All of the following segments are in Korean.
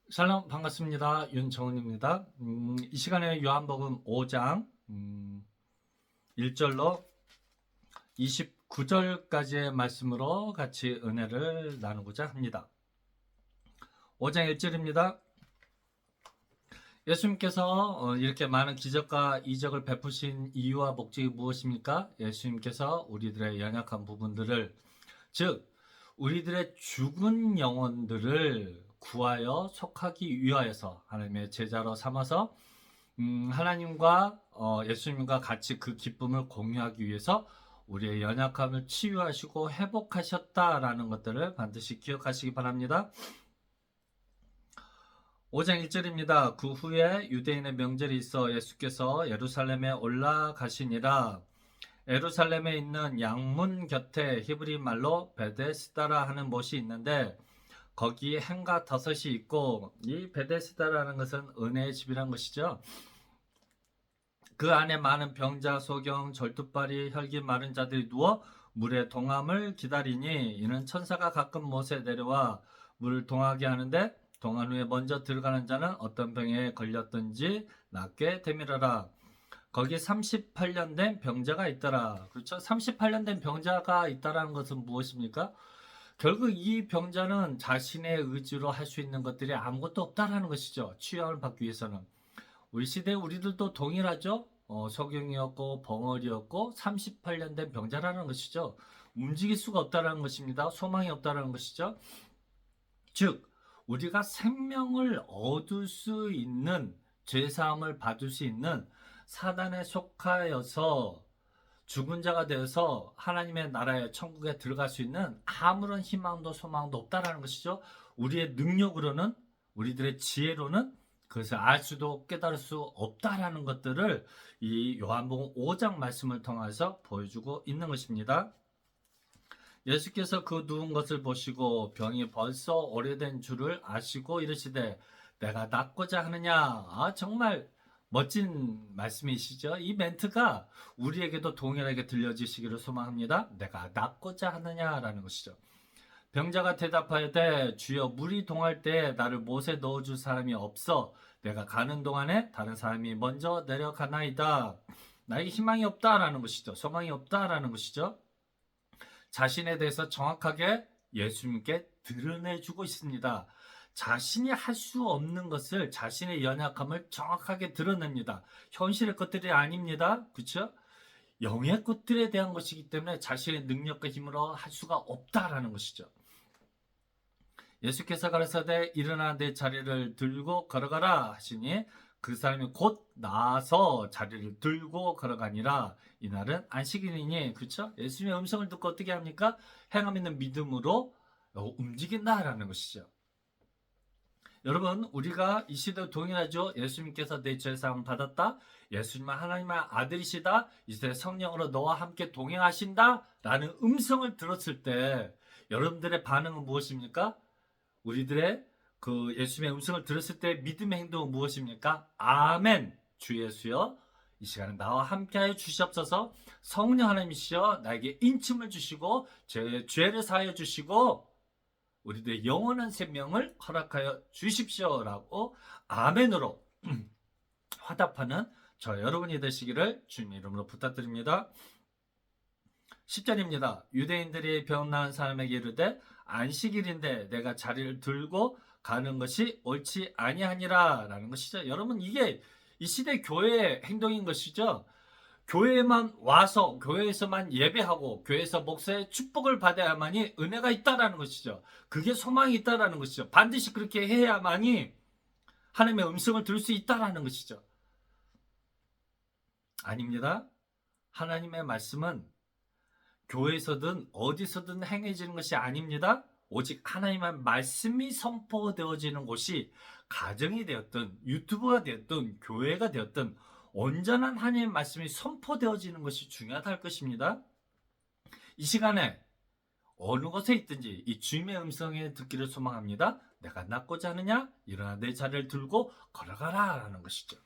샬롬 반갑습니다. 윤정훈입니다. 이 시간에 요한복음 5장 1절로 29절까지의 말씀으로 같이 은혜를 나누고자 합니다. 5장 1절입니다. 예수님께서 이렇게 많은 기적과 이적을 베푸신 이유와 목적이 무엇입니까? 예수님께서 우리들의 연약한 부분들을, 즉 우리들의 죽은 영혼들을 구하여 속하기 위하여서 하나님의 제자로 삼아서 하나님과 예수님과 같이 그 기쁨을 공유하기 위해서 우리의 연약함을 치유하시고 회복하셨다라는 것들을 반드시 기억하시기 바랍니다. 5장 1절입니다. 그 후에 유대인의 명절이 있어 예수께서 예루살렘에 올라가시니라. 예루살렘에 있는 양문 곁에 히브리 말로 베데스다라 하는 못이 있는데 거기에 행가 5이 있고, 이 베데스다라는 것은 은혜의 집이란 것이죠. 그 안에 많은 병자, 소경, 절뚝발이, 혈기 마른 자들이 누워 물의 동함을 기다리니 이는 천사가 가끔 못에 내려와 물을 동하게 하는데 동한 후에 먼저 들어가는 자는 어떤 병에 걸렸든지 낫게 되밀어라. 거기 38년 된 병자가 있더라. 그렇죠? 38년 된 병자가 있다라는 것은 무엇입니까? 결국 이 병자는 자신의 의지로 할 수 있는 것들이 아무것도 없다라는 것이죠. 치유함을 받기 위해서는. 우리 시대에 우리들도 동일하죠. 소경이었고 벙어리였고 38년 된 병자라는 것이죠. 움직일 수가 없다라는 것입니다. 소망이 없다라는 것이죠. 즉 우리가 생명을 얻을 수 있는, 죄사함을 받을 수 있는 사단에 속하여서 죽은 자가 되어서 하나님의 나라의 천국에 들어갈 수 있는 아무런 희망도 소망도 없다라는 것이죠. 우리의 능력으로는, 우리들의 지혜로는 그것을 알 수도 깨달을 수 없다라는 것들을 이 요한복음 5장 말씀을 통해서 보여주고 있는 것입니다. 예수께서 그 누운 것을 보시고 병이 벌써 오래된 줄을 아시고 이르시되 내가 낫고자 하느냐. 정말 멋진 말씀이시죠. 이 멘트가 우리에게도 동일하게 들려지시기를 소망합니다. 내가 낫고자 하느냐라는 것이죠. 병자가 대답하되 주여 물이 동할 때 나를 못에 넣어줄 사람이 없어 내가 가는 동안에 다른 사람이 먼저 내려가나이다. 나에게 희망이 없다라는 것이죠. 소망이 없다라는 것이죠. 자신에 대해서 정확하게 예수님께 드러내주고 있습니다. 자신이 할 수 없는 것을, 자신의 연약함을 정확하게 드러냅니다. 현실의 것들이 아닙니다. 그렇죠? 영의 것들에 대한 것이기 때문에 자신의 능력과 힘으로 할 수가 없다라는 것이죠. 예수께서 가라사대 일어나 내 자리를 들고 걸어가라 하시니 그 사람이 곧 나아서 자리를 들고 걸어가니라. 이날은 안식일이니, 그렇죠? 예수님의 음성을 듣고 어떻게 합니까? 행함 있는 믿음으로 움직인다라는 것이죠. 여러분, 우리가 이 시대에 동일하죠. 예수님께서 내 죄사함 받았다. 예수님은 하나님의 아들이시다. 이제 성령으로 너와 함께 동행하신다. 라는 음성을 들었을 때 여러분들의 반응은 무엇입니까? 우리들의 그 예수님의 음성을 들었을 때 믿음의 행동은 무엇입니까? 아멘. 주 예수여, 이 시간에 나와 함께하여 주시옵소서. 성령 하나님이시여 나에게 인침을 주시고 제 죄를 사하여 주시고 우리들의 영원한 생명을 허락하여 주십시오라고 아멘으로 화답하는 저 여러분이 되시기를 주님 이름으로 부탁드립니다. 10절입니다. 유대인들이 병 나은 사람에게 이르되 안식일인데 내가 자리를 들고 가는 것이 옳지 아니하니라 라는 것이죠. 여러분, 이게 이 시대 교회의 행동인 것이죠. 교회에만 와서 교회에서만 예배하고 교회에서 목사의 축복을 받아야만이 은혜가 있다라는 것이죠. 그게 소망이 있다라는 것이죠. 반드시 그렇게 해야만이 하나님의 음성을 들을 수 있다라는 것이죠. 아닙니다. 하나님의 말씀은 교회에서든 어디서든 행해지는 것이 아닙니다. 오직 하나님의 말씀이 선포되어지는 곳이 가정이 되었든 유튜브가 되었든 교회가 되었든 온전한 하나님의 말씀이 선포되어지는 것이 중요하다 할 것입니다. 이 시간에 어느 곳에 있든지 이 주님의 음성에 듣기를 소망합니다. 내가 낫고자 하느냐? 일어나 내 자리를 들고 걸어가라 라는 것이죠.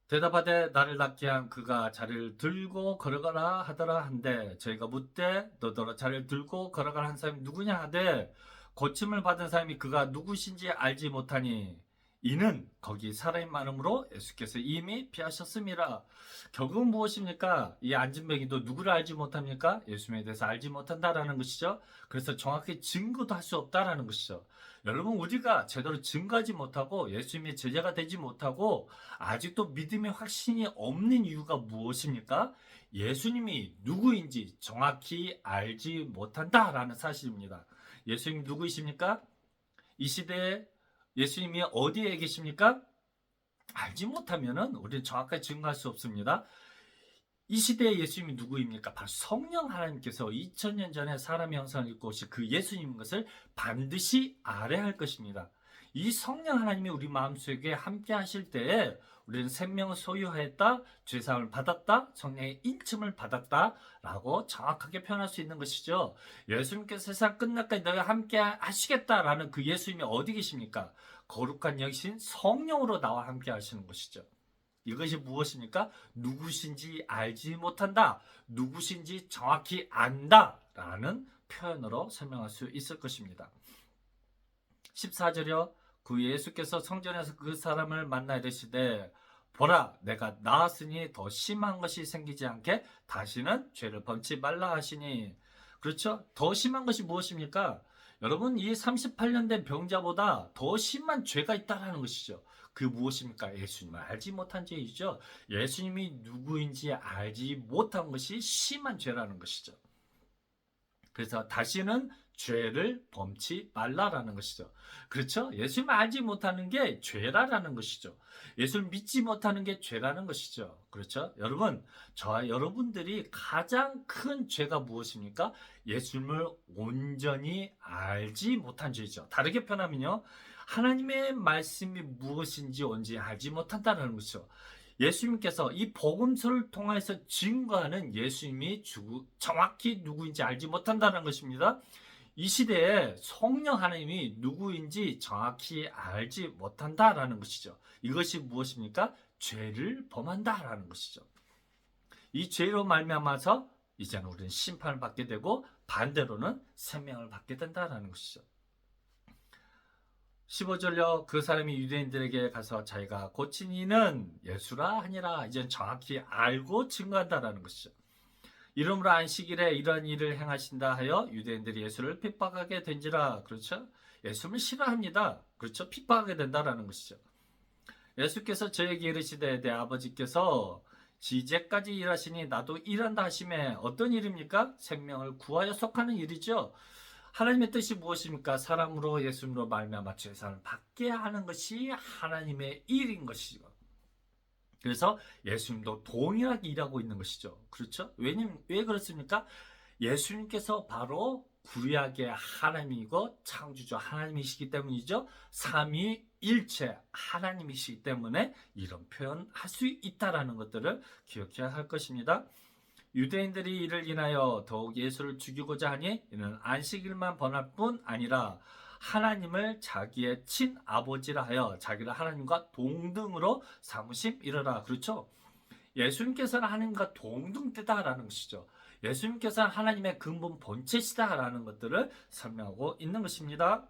대답하되 나를 낫게 한 그가 자리를 들고 걸어가라 하더라 한데 저희가 묻되 너더러 자리를 들고 걸어가라 한 사람이 누구냐 하되 고침을 받은 사람이 그가 누구신지 알지 못하니 이는 거기 사람이 많음으로 예수께서 이미 피하셨습니다. 결국은 무엇입니까? 이 안진뱅이도 누구를 알지 못합니까? 예수님에 대해서 알지 못한다라는 것이죠. 그래서 정확히 증거도 할 수 없다라는 것이죠. 여러분, 우리가 제대로 증거하지 못하고 예수님의 제자가 되지 못하고 아직도 믿음의 확신이 없는 이유가 무엇입니까? 예수님이 누구인지 정확히 알지 못한다라는 사실입니다. 예수님 누구이십니까? 이 시대에 예수님이 어디에 계십니까? 알지 못하면은 우리는 정확하게 증거할 수 없습니다. 이 시대의 예수님이 누구입니까? 바로 성령 하나님께서 2000년 전에 사람의 형상을 입고 오신 그 예수님인 것을 반드시 알아야 할 것입니다. 이 성령 하나님이 우리 마음속에 함께 하실 때에 우리는 생명을 소유하였다, 죄사함을 받았다, 성령의 인침을 받았다 라고 정확하게 표현할 수 있는 것이죠. 예수님께서 세상 끝날까지 너희와 함께 하시겠다라는 그 예수님이 어디 계십니까? 거룩한 영신 성령으로 나와 함께 하시는 것이죠. 이것이 무엇입니까? 누구신지 알지 못한다. 누구신지 정확히 안다. 라는 표현으로 설명할 수 있을 것입니다. 14절이요. 그 예수께서 성전에서 그 사람을 만나 이르시되 보라 내가 나았으니 더 심한 것이 생기지 않게 다시는 죄를 범치 말라 하시니. 그렇죠? 더 심한 것이 무엇입니까? 여러분, 이 38년 된 병자보다 더 심한 죄가 있다는 것이죠. 그 무엇입니까? 예수님을 알지 못한 죄이죠. 예수님이 누구인지 알지 못한 것이 심한 죄라는 것이죠. 그래서 다시는 죄를 범치 말라라는 것이죠. 그렇죠? 예수님을 알지 못하는 게 죄라라는 것이죠. 예수를 믿지 못하는 게 죄라는 것이죠. 그렇죠? 여러분, 저와 여러분들이 가장 큰 죄가 무엇입니까? 예수님을 온전히 알지 못한 죄죠. 다르게 표현하면요. 하나님의 말씀이 무엇인지 온전히 알지 못한다는 것이죠. 예수님께서 이 복음서를 통해서 증거하는 예수님이 정확히 누구인지 알지 못한다는 것입니다. 이 시대에 성령 하나님이 누구인지 정확히 알지 못한다라는 것이죠. 이것이 무엇입니까? 죄를 범한다라는 것이죠. 이 죄로 말미암아서 이제는 우리는 심판을 받게 되고 반대로는 생명을 받게 된다라는 것이죠. 15절요. 그 사람이 유대인들에게 가서 자기가 고친 이는 예수라 하니라. 이제 정확히 알고 증거한다라는 것이죠. 이름으로 안식일에 이러한 일을 행하신다 하여 유대인들이 예수를 핍박하게 된지라. 그렇죠? 예수를 싫어합니다. 그렇죠? 핍박하게 된다라는 것이죠. 예수께서 저에게 이르시되 내 아버지께서 이제까지 일하시니 나도 일한다 하심에 어떤 일입니까? 생명을 구하여 속하는 일이죠. 하나님의 뜻이 무엇입니까? 사람으로 예수님으로 말미암아 죄사함을 받게 하는 것이 하나님의 일인 것이죠. 그래서 예수님도 동일하게 일하고 있는 것이죠. 그렇죠? 왜 그렇습니까? 예수님께서 바로 구약의 하나님이고 창조주 하나님이시기 때문이죠. 삼위일체 하나님이시기 때문에 이런 표현할 수 있다라는 것들을 기억해야 할 것입니다. 유대인들이 이를 인하여 더욱 예수를 죽이고자 하니 이는 안식일만 번할 뿐 아니라 하나님을 자기의 친아버지라 하여 자기를 하나님과 동등으로 삼으심이러라. 그렇죠? 예수님께서는 하나님과 동등되다라는 것이죠. 예수님께서는 하나님의 근본 본체시다라는 것들을 설명하고 있는 것입니다.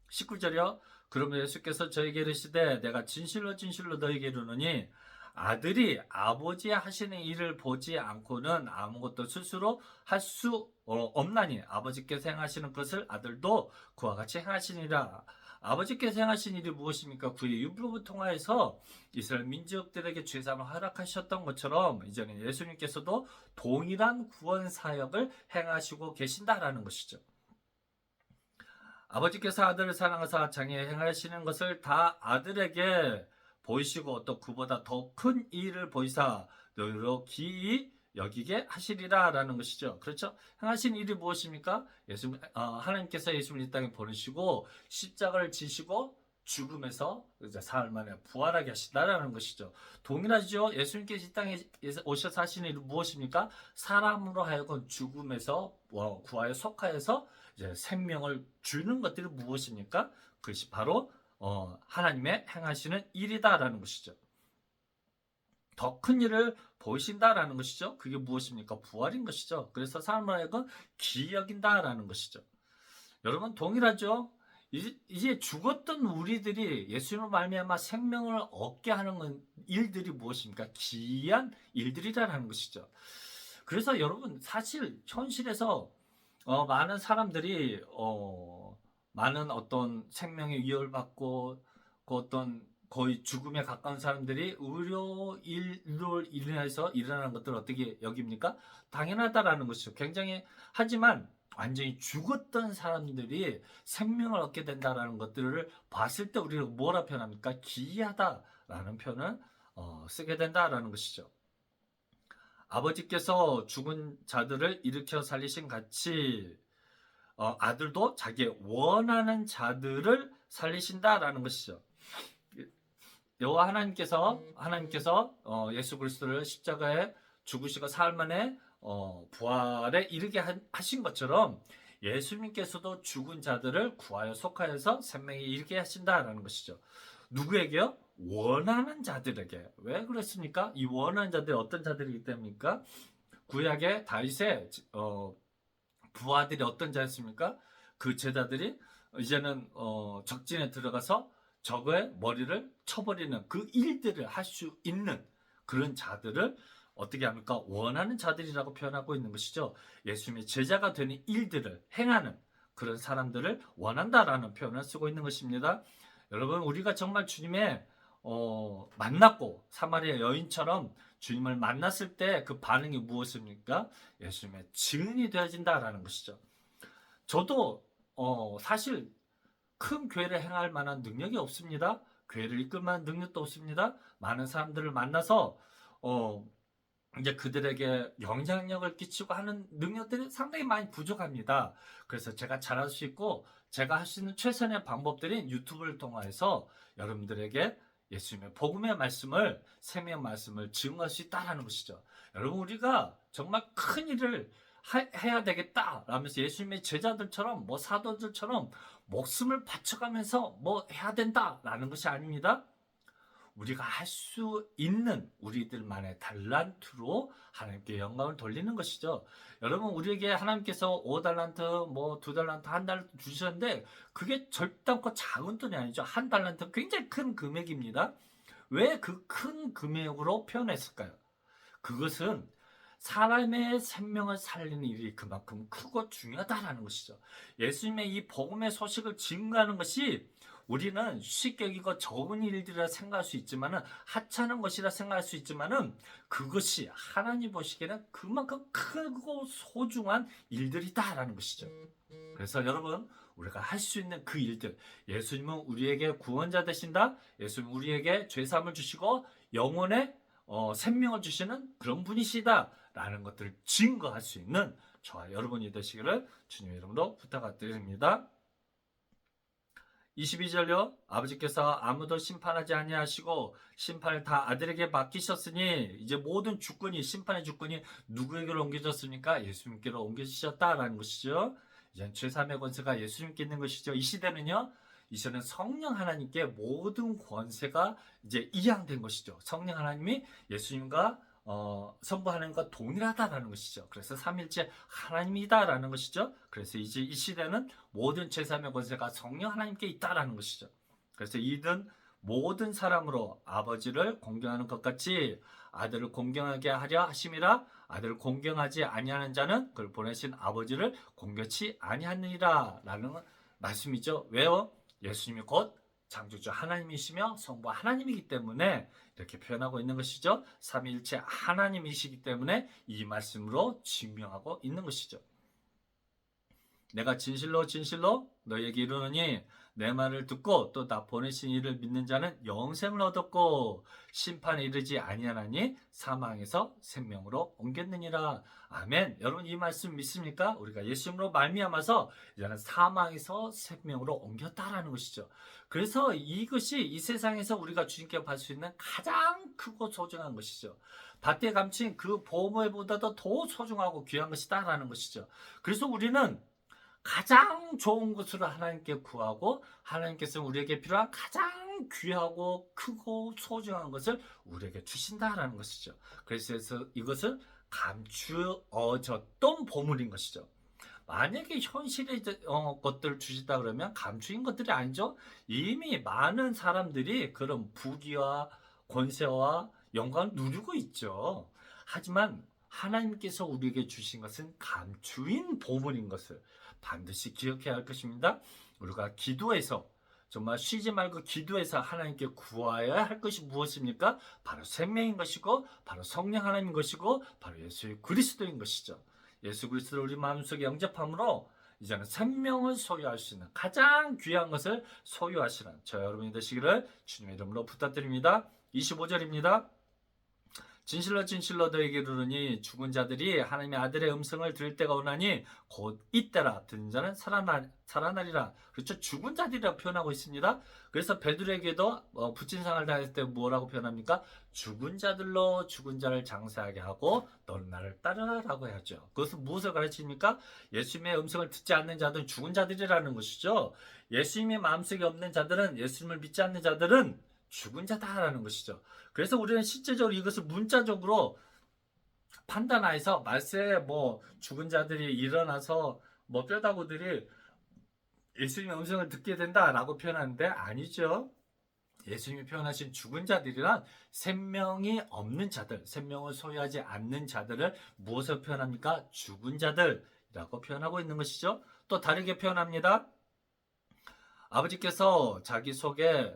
19절이요. 그러면 예수께서 저에게 이르시되 내가 진실로 진실로 너에게 이르노니 아들이 아버지 하시는 일을 보지 않고는 아무것도 스스로 할 수 없나니 아버지께서 행하시는 것을 아들도 그와 같이 행하시니라. 아버지께서 행하신 일이 무엇입니까? 그의 율법을 통하여서 이스라엘 민족들에게 죄사함을 허락하셨던 것처럼 이제는 예수님께서도 동일한 구원 사역을 행하시고 계신다라는 것이죠. 아버지께서 아들을 사랑하사 장에 행하시는 것을 다 아들에게 보이시고 또 그보다 더 큰 일을 보이사 너희로 기이 여기게 하시리라 라는 것이죠. 그렇죠? 행하신 일이 무엇입니까? 하나님께서 예수님을 이 땅에 보내시고 십자가를 지시고 죽음에서 이제 사흘 만에 부활하게 하신다라는 것이죠. 동일하죠. 예수님께서 이 땅에 오셔서 하시는 일은 무엇입니까? 사람으로 하여금 죽음에서 구하여 속하여서 이제 생명을 주는 것들이 무엇입니까? 그것이 바로 하나님의 행하시는 일이다라는 것이죠. 더 큰 일을 보이신다라는 것이죠. 그게 무엇입니까? 부활인 것이죠. 그래서 사람을 하여금 귀히 여긴다라는 것이죠. 여러분 동일하죠? 이제 죽었던 우리들이 예수님으로 말미암아 생명을 얻게 하는 일들이 무엇입니까? 기이한 일들이라는 것이죠. 그래서 여러분 사실 현실에서 많은 사람들이 많은 어떤 생명의 위협을 받고 그 어떤 거의 죽음에 가까운 사람들이 의료 일로 인해서 일어나는 것들을 어떻게 여깁니까? 당연하다라는 것이죠. 굉장히 하지만 완전히 죽었던 사람들이 생명을 얻게 된다라는 것들을 봤을 때 우리가 뭐라 표현합니까? 기이하다라는 표현을 쓰게 된다라는 것이죠. 아버지께서 죽은 자들을 일으켜 살리신 같이 아들도 자기의 원하는 자들을 살리신다라는 것이죠. 여호와 하나님께서 예수 그리스도를 십자가에 죽으시고 사흘 만에 부활에 이르게 하신 것처럼 예수님께서도 죽은 자들을 구하여 속하여서 생명에 이르게 하신다라는 것이죠. 누구에게요? 원하는 자들에게. 왜 그렇습니까? 이 원하는 자들이 어떤 자들이기 때문입니까? 구약의 다윗의 부하들이 어떤 자였습니까? 그 제자들이 이제는 적진에 들어가서 적의 머리를 쳐버리는 그 일들을 할 수 있는 그런 자들을 어떻게 합니까? 원하는 자들이라고 표현하고 있는 것이죠. 예수님의 제자가 되는 일들을 행하는 그런 사람들을 원한다라는 표현을 쓰고 있는 것입니다. 여러분 우리가 정말 주님의 만났고 사마리아 여인처럼 주님을 만났을 때 그 반응이 무엇입니까? 예수님의 증인이 되어진다라는 것이죠. 저도 사실 큰 교회를 행할 만한 능력이 없습니다. 교회를 이끌 만한 능력도 없습니다. 많은 사람들을 만나서 이제 그들에게 영향력을 끼치고 하는 능력들이 상당히 많이 부족합니다. 그래서 제가 잘할 수 있고 제가 할 수 있는 최선의 방법들인 유튜브를 통해서 여러분들에게 예수님의 복음의 말씀을 생명의 말씀을 증거할 수 있다라는 것이죠. 여러분 우리가 정말 큰 일을 해야 되겠다 라면서 예수님의 제자들처럼 뭐 사도들처럼 목숨을 바쳐가면서 뭐 해야 된다라는 것이 아닙니다. 우리가 할 수 있는 우리들만의 달란트로 하나님께 영광을 돌리는 것이죠. 여러분 우리에게 하나님께서 5달란트 뭐 2달란트 1달란트 주셨는데 그게 절단코 작은 돈이 아니죠. 1달란트 굉장히 큰 금액입니다. 왜 그 큰 금액으로 표현했을까요? 그것은 사람의 생명을 살리는 일이 그만큼 크고 중요하다라는 것이죠. 예수님의 이 복음의 소식을 증거하는 것이 우리는 쉽게 여기고 적은 일들이라 생각할 수 있지만은 하찮은 것이라 생각할 수 있지만은 그것이 하나님 보시기에는 그만큼 크고 소중한 일들이다라는 것이죠. 그래서 여러분 우리가 할 수 있는 그 일들 예수님은 우리에게 구원자 되신다. 예수님은 우리에게 죄사함을 주시고 영혼의 생명을 주시는 그런 분이시다라는 것들을 증거할 수 있는 저와 여러분이 되시기를 주님의 이름으로 부탁드립니다. 22절요. 아버지께서 아무도 심판하지 아니하시고 심판을 다 아들에게 맡기셨으니 이제 모든 주권이 심판의 주권이 누구에게로 옮겨졌습니까? 예수님께로 옮겨지셨다라는 것이죠. 이제 제3의 권세가 예수님께 있는 것이죠. 이 시대는요. 이제는 성령 하나님께 모든 권세가 이제 이양된 것이죠. 성령 하나님이 예수님과 성부 하나님과 동일하다라는 것이죠. 그래서 삼일째 하나님이다라는 것이죠. 그래서 이제 이 시대는 모든 제3의 권세가 성령 하나님께 있다라는 것이죠. 그래서 이든 모든 사람으로 아버지를 공경하는 것 같이 아들을 공경하게 하려 하심이라. 아들을 공경하지 아니하는 자는 그를 보내신 아버지를 공경치 아니하느니라 라는 말씀이죠. 왜요? 예수님이 곧 창조주 하나님이시며 성부 하나님이기 때문에 이렇게 표현하고 있는 것이죠. 삼위일체 하나님이시기 때문에 이 말씀으로 증명하고 있는 것이죠. 내가 진실로 진실로 너희에게 이르노니 내 말을 듣고 또 나 보내신 이를 믿는 자는 영생을 얻었고 심판에 이르지 아니하나니 사망에서 생명으로 옮겼느니라. 아멘. 여러분 이 말씀 믿습니까? 우리가 예수님으로 말미암아서 이제는 사망에서 생명으로 옮겼다라는 것이죠. 그래서 이것이 이 세상에서 우리가 주님께 받을 수 있는 가장 크고 소중한 것이죠. 밭에 감춘 그 보물보다도 더 소중하고 귀한 것이다라는 것이죠. 그래서 우리는 가장 좋은 것으로 하나님께 구하고 하나님께서 우리에게 필요한 가장 귀하고 크고 소중한 것을 우리에게 주신다라는 것이죠. 그래서 이것은 감추어졌던 보물인 것이죠. 만약에 현실의 것들을 주시다 그러면 감추인 것들이 아니죠. 이미 많은 사람들이 그런 부귀와 권세와 영광을 누리고 있죠. 하지만 하나님께서 우리에게 주신 것은 감추인 보물인 것을 반드시 기억해야 할 것입니다. 우리가 기도해서 정말 쉬지 말고 기도해서 하나님께 구하여야 할 것이 무엇입니까? 바로 생명인 것이고 바로 성령 하나님인 것이고 바로 예수 그리스도인 것이죠. 예수 그리스도를 우리 마음속에 영접함으로 이제는 생명을 소유할 수 있는 가장 귀한 것을 소유하시는 저 여러분이 되시기를 주님의 이름으로 부탁드립니다. 25절입니다. 진실로 진실로 너에게 이르노니 죽은 자들이 하나님의 아들의 음성을 들을 때가 오나니 곧 이때라. 듣는 자는 살아나리라. 그렇죠. 죽은 자들이라고 표현하고 있습니다. 그래서 베드로에게도 부친상을 당했을 때 뭐라고 표현합니까? 죽은 자들로 죽은 자를 장사하게 하고 너는 나를 따르라라고 하죠. 그것은 무엇을 가르칩니까? 예수님의 음성을 듣지 않는 자들은 죽은 자들이라는 것이죠. 예수님의 마음속에 없는 자들은, 예수님을 믿지 않는 자들은 죽은 자다라는 것이죠. 그래서 우리는 실제적으로 이것을 문자적으로 판단해서 말세에 죽은 자들이 일어나서 뼈다구들이 예수님의 음성을 듣게 된다라고 표현하는데 아니죠. 예수님이 표현하신 죽은 자들이란 생명이 없는 자들, 생명을 소유하지 않는 자들을 무엇으로 표현합니까? 죽은 자들이라고 표현하고 있는 것이죠. 또 다르게 표현합니다. 아버지께서 자기 속에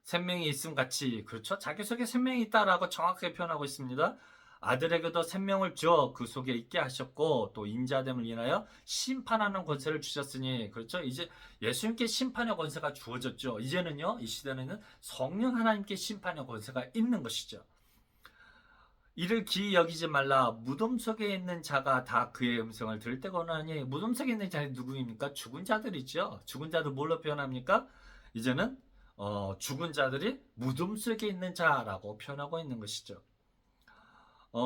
생명이 있음 같이, 그렇죠? 자기 속에 생명이 있다라고 정확하게 표현하고 있습니다. 아들에게도 생명을 주어 그 속에 있게 하셨고 또 인자됨을 인하여 심판하는 권세를 주셨으니, 그렇죠? 이제 예수님께 심판의 권세가 주어졌죠. 이제는요, 이 시대에는 성령 하나님께 심판의 권세가 있는 것이죠. 이를 기이 여기지 말라. 무덤 속에 있는 자가 다 그의 음성을 들을 때가 오나니. 무덤 속에 있는 자들이 누구입니까? 죽은 자들이죠. 죽은 자들 뭘로 표현합니까? 이제는 죽은 자들이 무덤 속에 있는 자라고 표현하고 있는 것이죠.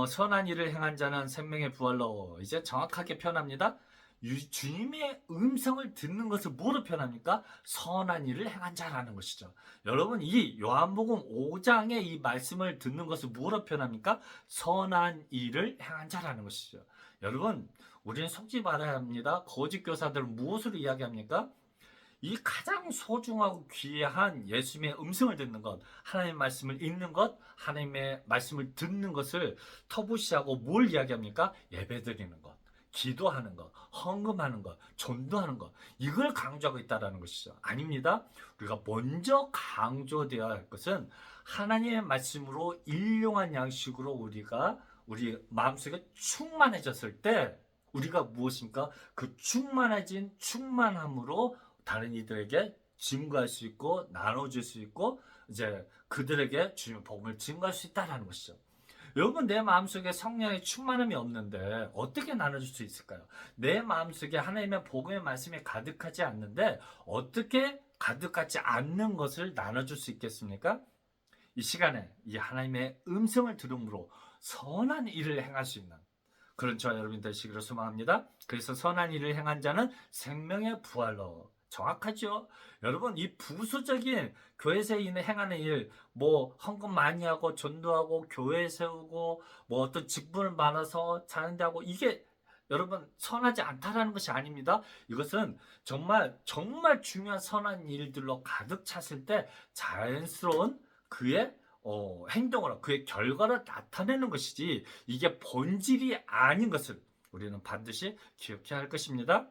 선한 일을 행한 자는 생명의 부활로 이제 정확하게 표현합니다. 주님의 음성을 듣는 것을 뭐로 표현합니까? 선한 일을 행한 자라는 것이죠. 여러분, 이 요한복음 5장의 이 말씀을 듣는 것을 뭐로 표현합니까? 선한 일을 행한 자라는 것이죠. 여러분, 우리는 속지 말아야 합니다. 거짓 교사들은 무엇으로 이야기합니까? 이 가장 소중하고 귀한 예수님의 음성을 듣는 것, 하나님의 말씀을 읽는 것, 하나님의 말씀을 듣는 것을 터부시하고 뭘 이야기합니까? 예배드리는 것, 기도하는 것, 헌금하는 것, 전도하는 것, 이걸 강조하고 있다는 것이죠. 아닙니다. 우리가 먼저 강조되어야 할 것은 하나님의 말씀으로 일용한 양식으로 우리 마음속에 충만해졌을 때 우리가 무엇입니까? 그 충만해진 충만함으로 다른 이들에게 증거할 수 있고 나눠줄 수 있고 이제 그들에게 주님의 복음을 증거할 수 있다는 것이죠. 여러분, 내 마음속에 성령의 충만함이 없는데 어떻게 나눠줄 수 있을까요? 내 마음속에 하나님의 복음의 말씀이 가득하지 않는데 어떻게 가득하지 않는 것을 나눠줄 수 있겠습니까? 이 시간에 이 하나님의 음성을 들음으로 선한 일을 행할 수 있는 그런 저와 여러분 되시기를 소망합니다. 그래서 선한 일을 행한 자는 생명의 부활로, 정확하죠? 여러분, 이 부수적인 교회에서 행하는 일, 헌금 많이 하고 전도하고 교회 세우고 어떤 직분을 많아서 자는데 하고, 이게 여러분 선하지 않다라는 것이 아닙니다. 이것은 정말 정말 중요한 선한 일들로 가득 찼을 때 자연스러운 그의 행동으로 그의 결과를 나타내는 것이지, 이게 본질이 아닌 것을 우리는 반드시 기억해야 할 것입니다.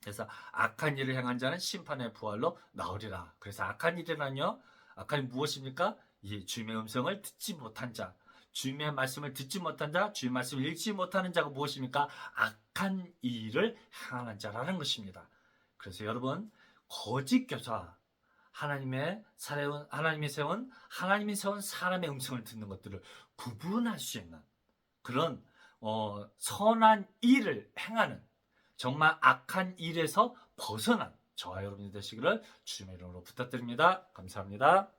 그래서 악한 일을 행한 자는 심판의 부활로 나오리라. 그래서 악한 일이라뇨? 악한 일이 무엇입니까? 이 주님의 음성을 듣지 못한 자, 주님의 말씀을 듣지 못한 자, 주님의 말씀을 읽지 못하는 자가 무엇입니까? 악한 일을 행하는 자라는 것입니다. 그래서 여러분, 거짓 교사, 하나님이 세운 사람의 음성을 듣는 것들을 구분할 수 있는 그런 선한 일을 행하는, 정말 악한 일에서 벗어난 저와 여러분이 되시기를 주님의 이름으로 부탁드립니다. 감사합니다.